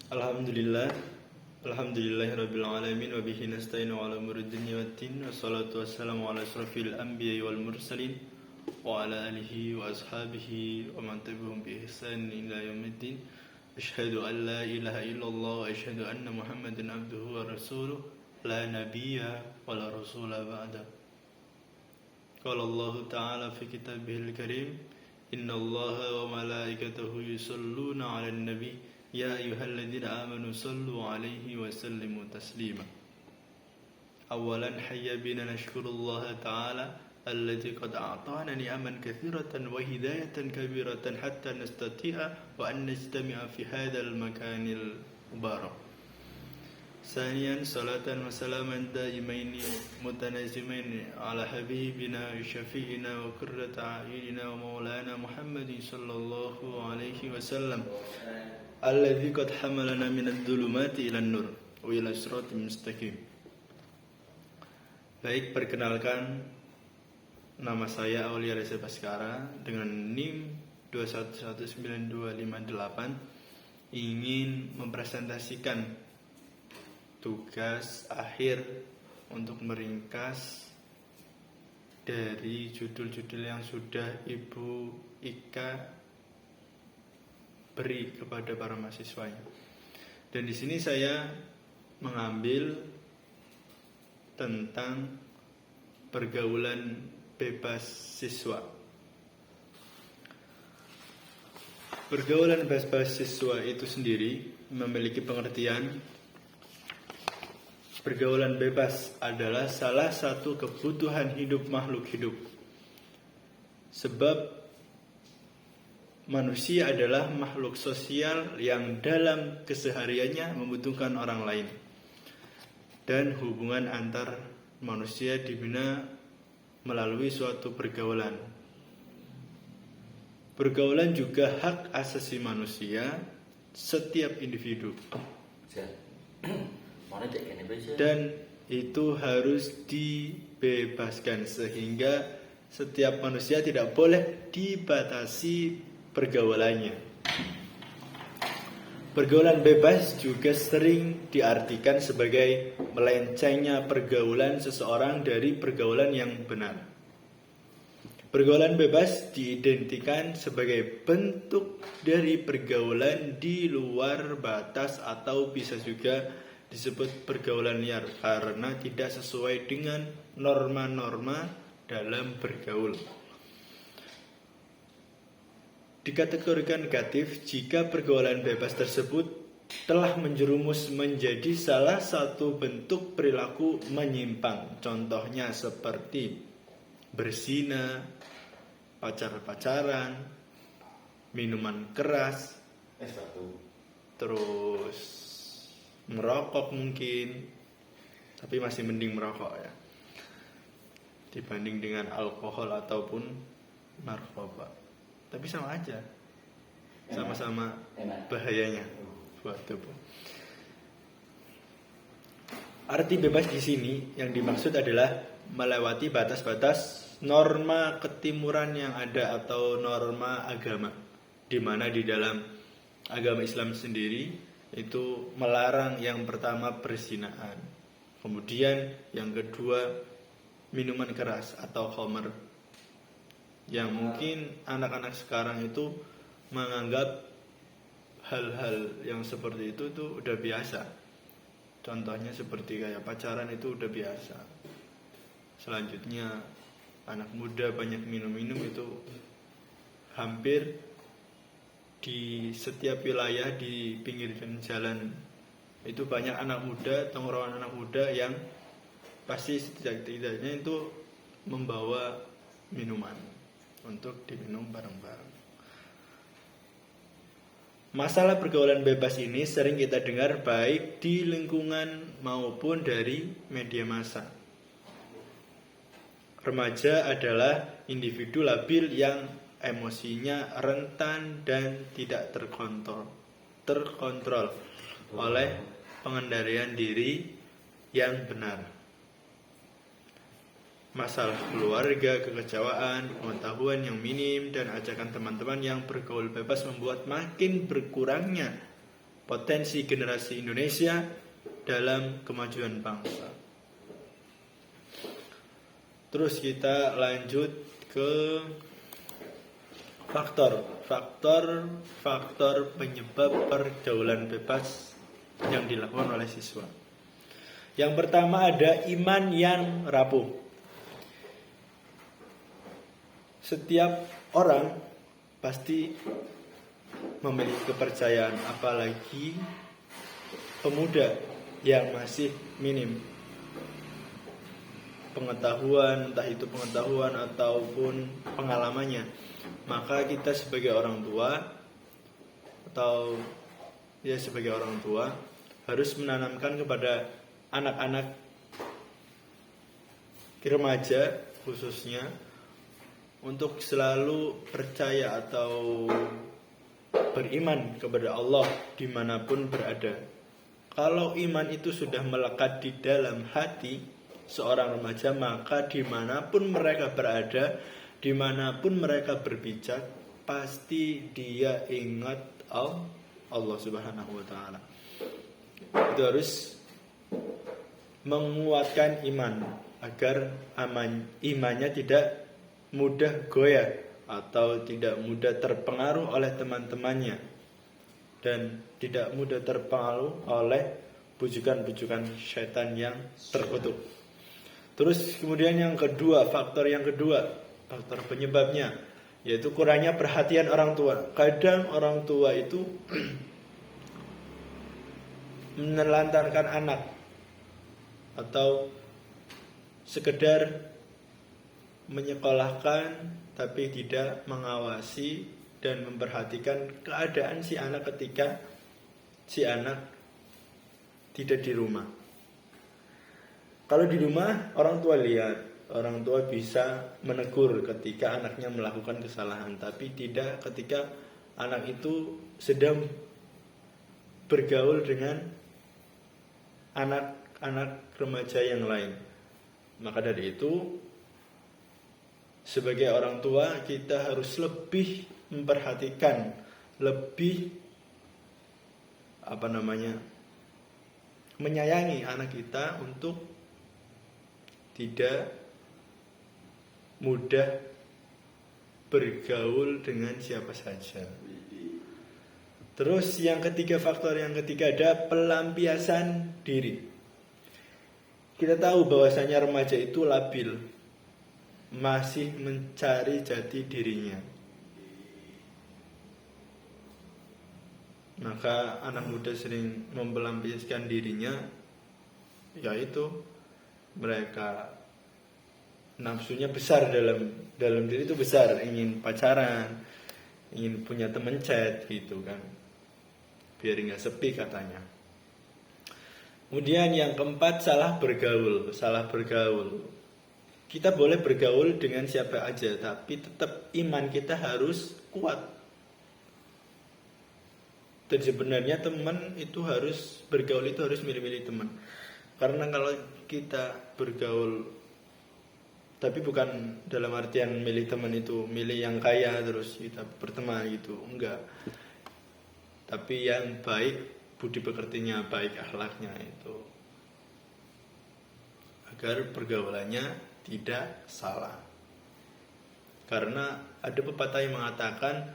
Alhamdulillah, alhamdulillahirabbil alamin wa bihi nasta'inu ala umuri dunya waddin wassalatu wassalamu ala asrofil anbiya'i wal mursalin wa ala alihi wa ashabihi wa man tabi'ahum bi ihsan ila yaumiddin. Asyhadu an la ilaha illallah wa asyhadu anna Muhammadan abduhu wa rasuluh la nabiyya wa la rasula ba'da. Qala Allah ta'ala fi kitabihil karim, innallaha wa malaikatahu yusholluna 'alan nabi ya ayyuhalladzina amanu sallu 'alaihi wa sallimu taslima. Awalan hayya bina nashkurullaha ta'ala alladzi qad a'tana ni'aman katsiratan wa hidayatan kabiratan hatta nastati'a wa an najtami'a fi hadzal makanil mubarak. Saniyan salatan wa salaman daimaini mutanazimaini ala habibina syafi'ina wa qurrata a'yunina wa maulana Muhammadin sallallahu alaihi wasallam alladzi qad hamalana minadh dhulumati ilan nur wa ila siratal mustaqim. Baik, perkenalkan, nama saya Aulia Reza Baskara dengan NIM 2119258 ingin mempresentasikan tugas akhir untuk meringkas dari judul-judul yang sudah Ibu Ika beri kepada para mahasiswanya. Dan di sini saya mengambil tentang pergaulan bebas siswa. Pergaulan bebas siswa itu sendiri memiliki pengertian pergaulan bebas adalah salah satu kebutuhan hidup makhluk hidup. Sebab manusia adalah makhluk sosial yang dalam kesehariannya membutuhkan orang lain. Dan hubungan antar manusia dibina melalui suatu pergaulan. Pergaulan juga hak asasi manusia setiap individu. Dan itu harus dibebaskan sehingga setiap manusia tidak boleh dibatasi pergaulannya. Pergaulan bebas juga sering diartikan sebagai melencengnya pergaulan seseorang dari pergaulan yang benar. Pergaulan bebas diidentikan sebagai bentuk dari pergaulan di luar batas atau bisa juga disebut pergaulan liar karena tidak sesuai dengan norma-norma dalam bergaul. Dikategorikan negatif jika pergaulan bebas tersebut telah menjerumus menjadi salah satu bentuk perilaku menyimpang. Contohnya seperti berzina, pacar-pacaran, minuman keras, terus merokok mungkin, tapi masih mending merokok ya dibanding dengan alkohol ataupun narkoba. Tapi sama aja, sama-sama bahayanya buat tubuh. Arti bebas di sini yang dimaksud adalah melewati batas-batas norma ketimuran yang ada atau norma agama, di mana di dalam agama Islam sendiri itu melarang yang pertama perzinaan, kemudian yang kedua minuman keras atau khamr, yang mungkin anak-anak sekarang itu menganggap hal-hal yang seperti itu tuh udah biasa. Contohnya seperti kayak pacaran itu udah biasa. Selanjutnya anak muda banyak minum-minum itu hampir di setiap wilayah di pinggir jalan itu banyak anak muda, tongkrongan anak muda yang pasti setidaknya itu membawa minuman untuk diminum bareng-bareng. Masalah pergaulan bebas ini sering kita dengar baik di lingkungan maupun dari media massa. Remaja adalah individu labil yang emosinya rentan dan tidak terkontrol oleh pengendalian diri yang benar. Masalah keluarga, kekecewaan, pengetahuan yang minim, dan ajakan teman-teman yang bergaul bebas membuat makin berkurangnya potensi generasi Indonesia dalam kemajuan bangsa. Terus kita lanjut ke faktor penyebab pergaulan bebas yang dilakukan oleh siswa. Yang pertama ada iman yang rapuh. Setiap orang pasti memiliki kepercayaan, apalagi pemuda yang masih minim pengetahuan, entah itu pengetahuan ataupun pengalamannya. Maka kita sebagai orang tua sebagai orang tua harus menanamkan kepada anak-anak remaja khususnya untuk selalu percaya atau beriman kepada Allah dimanapun berada. Kalau iman itu sudah melekat di dalam hati seorang remaja, maka dimanapun mereka berada, dimanapun mereka berpijak, pasti dia ingat Allah Subhanahu wa ta'ala. Itu harus menguatkan iman agar imannya tidak mudah goyah atau tidak mudah terpengaruh oleh teman-temannya dan tidak mudah terpengaruh oleh bujukan-bujukan syaitan yang terkutuk. Terus kemudian faktor penyebabnya yaitu kurangnya perhatian orang tua. Kadang orang tua itu menelantarkan anak atau sekedar menyekolahkan tapi tidak mengawasi dan memperhatikan keadaan si anak ketika si anak tidak di rumah. Kalau di rumah orang tua lihat, orang tua bisa menegur ketika anaknya melakukan kesalahan, tapi tidak ketika anak itu sedang bergaul dengan anak-anak remaja yang lain. Maka dari itu sebagai orang tua kita harus lebih memperhatikan, lebih menyayangi anak kita untuk tidak mudah bergaul dengan siapa saja. Terus faktor yang ketiga ada pelampiasan diri. Kita tahu bahwasanya remaja itu labil, masih mencari jati dirinya. Maka anak muda sering melampiaskan dirinya, yaitu mereka nafsunya besar dalam diri itu besar, ingin pacaran, ingin punya teman chat gitu kan, biar nggak sepi katanya. Kemudian yang keempat salah bergaul. Kita boleh bergaul dengan siapa aja, tapi tetap iman kita harus kuat. Dan sebenarnya teman itu harus milih-milih teman. Karena kalau kita bergaul, tapi bukan dalam artian milih teman itu milih yang kaya terus kita berteman gitu, enggak. Tapi yang baik, budi pekertinya baik, akhlaknya itu, agar pergaulannya tidak salah. Karena ada pepatah yang mengatakan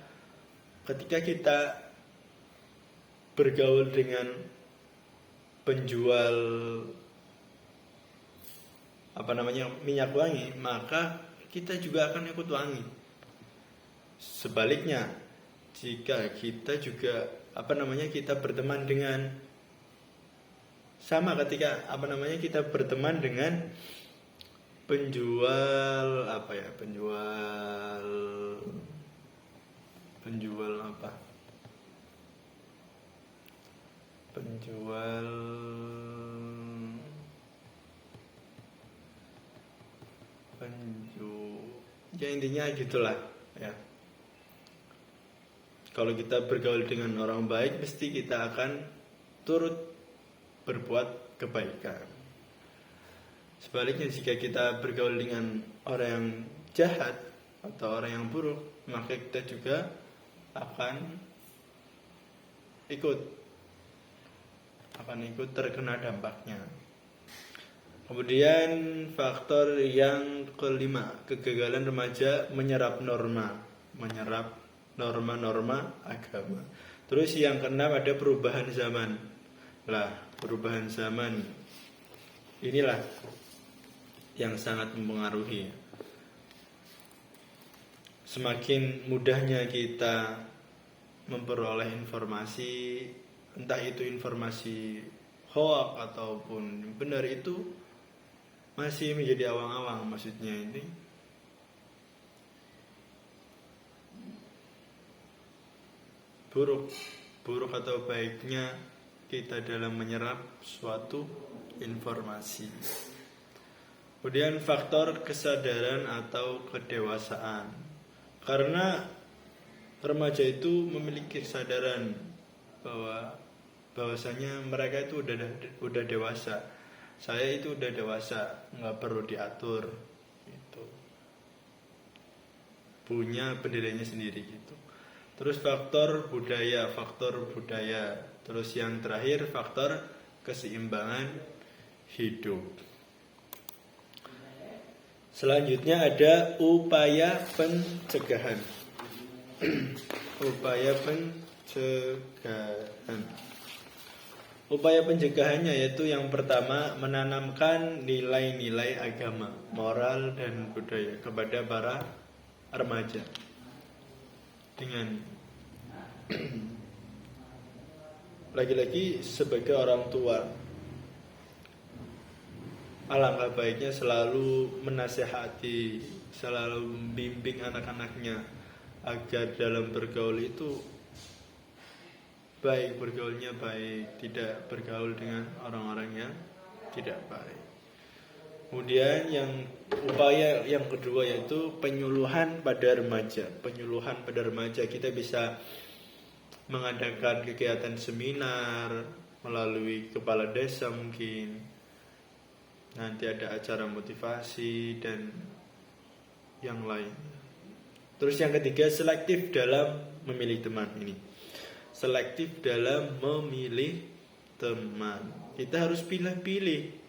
ketika kita bergaul dengan penjual minyak wangi, maka kita juga akan ikut wangi. Sebaliknya, jika kita juga kita berteman dengan kita berteman dengan penjual ya intinya gitulah ya. Kalau kita bergaul dengan orang baik, pasti kita akan turut berbuat kebaikan. Sebaliknya, jika kita bergaul dengan orang yang jahat atau orang yang buruk, maka kita juga akan ikut terkena dampaknya. Kemudian faktor yang kelima, kegagalan remaja menyerap norma-norma agama. Terus yang keenam ada perubahan zaman. Perubahan zaman inilah yang sangat mempengaruhi. Semakin mudahnya kita memperoleh informasi, entah itu informasi hoax ataupun benar, itu masih menjadi awang-awang. Maksudnya ini buruk atau baiknya kita dalam menyerap suatu informasi. Kemudian faktor kesadaran atau kedewasaan, karena remaja itu memiliki kesadaran bahwasanya mereka itu udah dewasa. Saya itu udah dewasa, nggak perlu diatur, gitu. Punya pendiriannya sendiri, gitu. Terus faktor budaya. Terus yang terakhir faktor keseimbangan hidup. Selanjutnya ada upaya pencegahan. Upaya pencegahannya yaitu yang pertama, menanamkan nilai-nilai agama, moral dan budaya kepada para remaja. Dengan lagi-lagi sebagai orang tua, alangkah baiknya selalu menasehati, selalu membimbing anak-anaknya agar dalam bergaul itu baik, bergaulnya baik, tidak bergaul dengan orang-orang yang tidak baik. Kemudian upaya yang kedua yaitu penyuluhan pada remaja. Kita bisa mengadakan kegiatan seminar melalui kepala desa mungkin. Nanti ada acara motivasi dan yang lain. Terus yang ketiga, selektif dalam memilih teman ini. Selektif dalam memilih teman. Kita harus pilih-pilih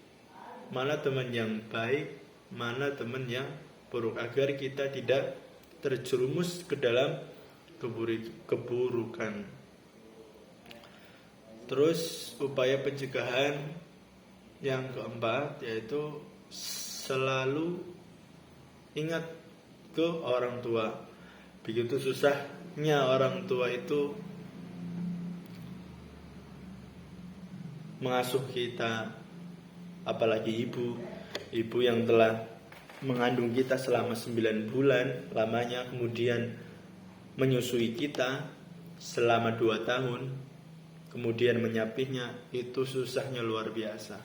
mana teman yang baik, mana teman yang buruk, agar kita tidak terjerumus ke dalam keburukan. Terus upaya pencegahan yang keempat yaitu selalu ingat ke orang tua. Begitu susahnya orang tua itu mengasuh kita, apalagi ibu yang telah mengandung kita selama 9 bulan lamanya, kemudian menyusui kita selama 2 tahun, kemudian menyapihnya, itu susahnya luar biasa.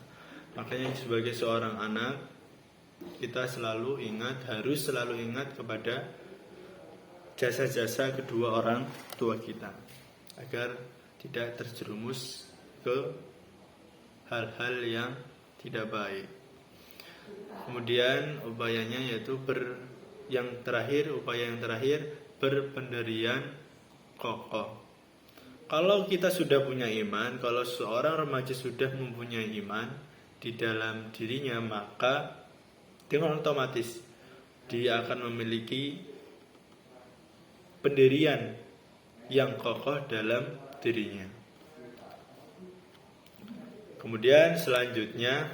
Makanya sebagai seorang anak, kita harus selalu ingat kepada jasa-jasa kedua orang tua kita, agar tidak terjerumus ke hal-hal yang tidak baik. Kemudian upaya yang terakhir berpendirian kokoh. Kalau kita sudah punya iman, kalau seorang remaja sudah mempunyai iman di dalam dirinya, maka dengan otomatis dia akan memiliki pendirian yang kokoh dalam dirinya. Kemudian selanjutnya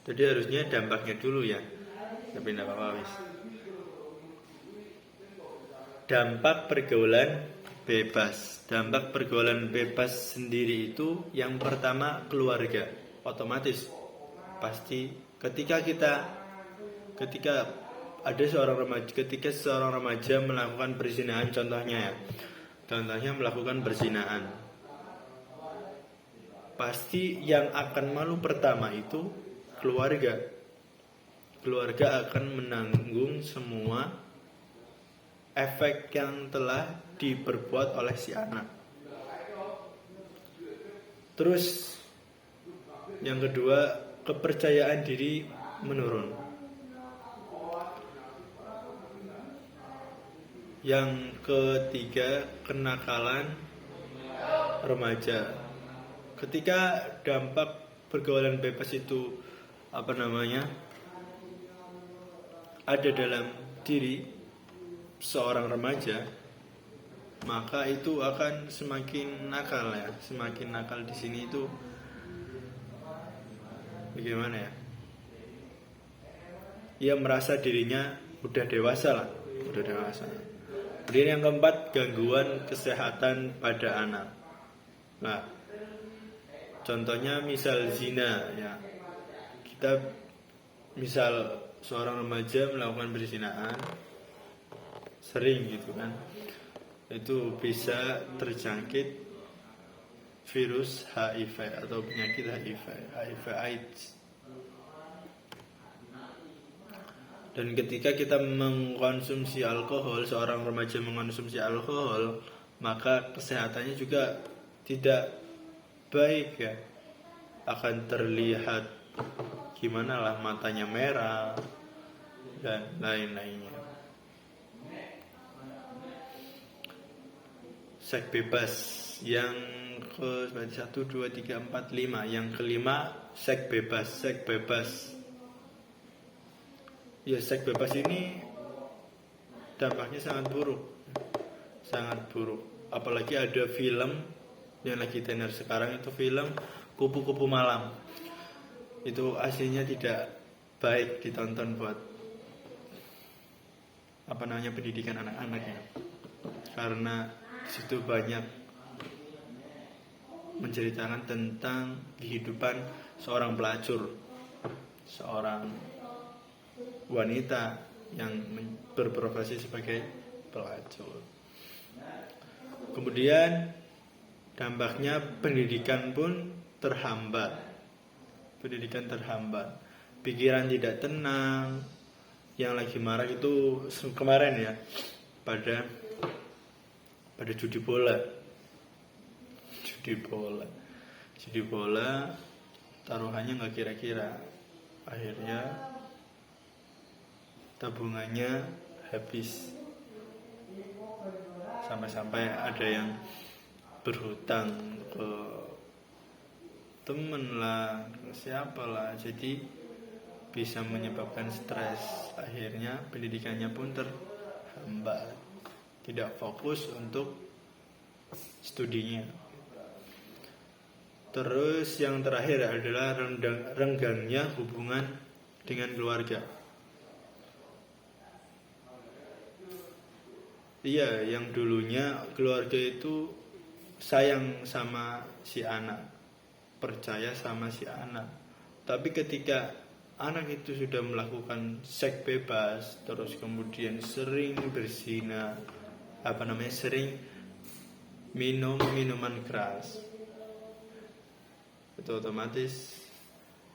tadi harusnya dampaknya dulu ya, tapi tidak apa-apa wis. Dampak pergaulan bebas sendiri itu yang pertama keluarga. Otomatis pasti ketika ada seorang remaja melakukan perzinahan, contohnya melakukan perzinahan, pasti yang akan malu pertama itu keluarga akan menanggung semua efek yang telah diperbuat oleh si anak. Terus yang kedua, kepercayaan diri menurun. Yang ketiga, kenakalan remaja. Ketika dampak pergaulan bebas itu ada dalam diri seorang remaja, maka itu akan semakin nakal ya. Semakin nakal di sini itu bagaimana ya? Ia merasa dirinya udah dewasa lah, udah dewasa. Kemudian yang keempat, gangguan kesehatan pada anak. Nah, contohnya misal zina ya. Kita misal seorang remaja melakukan perzinaan sering gitu kan. Itu bisa terjangkit virus HIV atau penyakit HIV AIDS. Dan ketika kita mengkonsumsi alkohol, seorang remaja mengkonsumsi alkohol, maka kesehatannya juga tidak baik ya. Akan terlihat gimana lah, matanya merah dan lain-lainnya. Seks bebas yang ke 1, 2, 3, 4, 5. Yang kelima, seks bebas. Ya, seks bebas ini dampaknya sangat buruk. Apalagi ada film yang lagi tenar sekarang, itu film Kupu-Kupu Malam. Itu aslinya tidak baik ditonton buat pendidikan anak-anaknya, karena situ banyak menceritakan tentang kehidupan seorang pelacur, seorang wanita yang berprofesi sebagai pelacur. Kemudian dampaknya pendidikan pun terhambat. Pikiran tidak tenang. Yang lagi marah itu kemarin ya, pada judi bola. Taruhannya nggak kira-kira. Akhirnya tabungannya habis. Sampai-sampai ada yang berhutang ke temen lah, ke siapa lah. Jadi bisa menyebabkan stres. Akhirnya pendidikannya pun terhambat, tidak fokus untuk studinya. Terus yang terakhir adalah renggangnya hubungan dengan keluarga. Iya, yang dulunya keluarga itu sayang sama si anak, percaya sama si anak. Tapi ketika anak itu sudah melakukan seks bebas, terus kemudian sering berzina, sering minum minuman keras, itu otomatis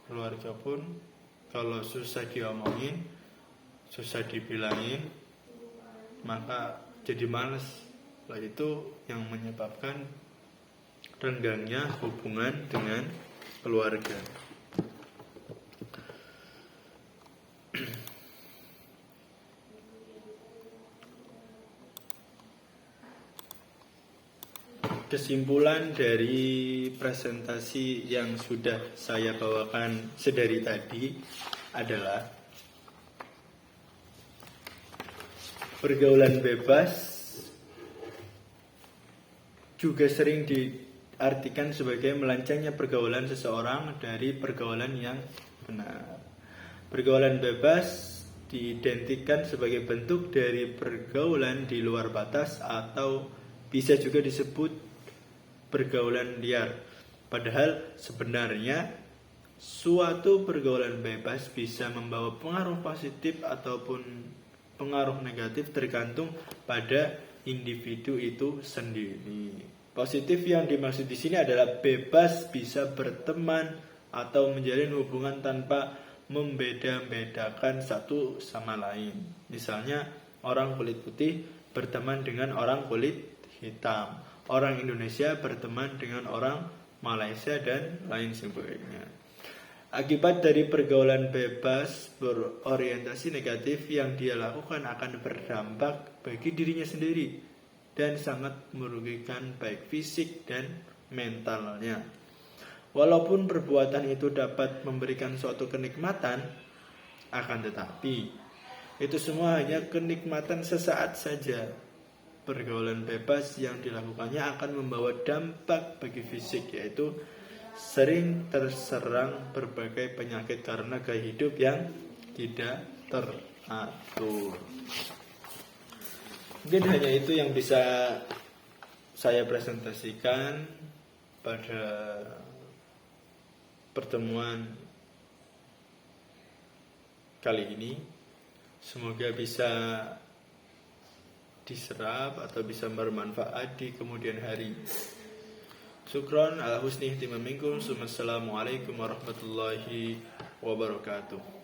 keluarga pun kalau susah diomongin, susah dibilangin, maka jadi malas. Lah itu yang menyebabkan renggangnya hubungan dengan keluarga. Kesimpulan dari presentasi yang sudah saya bawakan sedari tadi adalah pergaulan bebas juga sering diartikan sebagai melancangnya pergaulan seseorang dari pergaulan yang benar. Pergaulan bebas diidentikan sebagai bentuk dari pergaulan di luar batas atau bisa juga disebut pergaulan liar. Padahal sebenarnya suatu pergaulan bebas bisa membawa pengaruh positif ataupun pengaruh negatif tergantung pada individu itu sendiri. Positif yang dimaksud di sini adalah bebas bisa berteman atau menjalin hubungan tanpa membeda-bedakan satu sama lain. Misalnya orang kulit putih berteman dengan orang kulit hitam, orang Indonesia berteman dengan orang Malaysia dan lain sebagainya. Akibat dari pergaulan bebas berorientasi negatif yang dia lakukan akan berdampak bagi dirinya sendiri dan sangat merugikan baik fisik dan mentalnya. Walaupun perbuatan itu dapat memberikan suatu kenikmatan, akan tetapi itu semua hanya kenikmatan sesaat saja. Pergaulan bebas yang dilakukannya akan membawa dampak bagi fisik, yaitu sering terserang berbagai penyakit karena gaya hidup yang tidak teratur. Mungkin hanya itu yang bisa saya presentasikan pada pertemuan kali ini. Semoga bisa diserap atau bisa bermanfaat di kemudian hari. Syukron ala husni ihtimamikum. Assalamualaikum warahmatullahi wabarakatuh.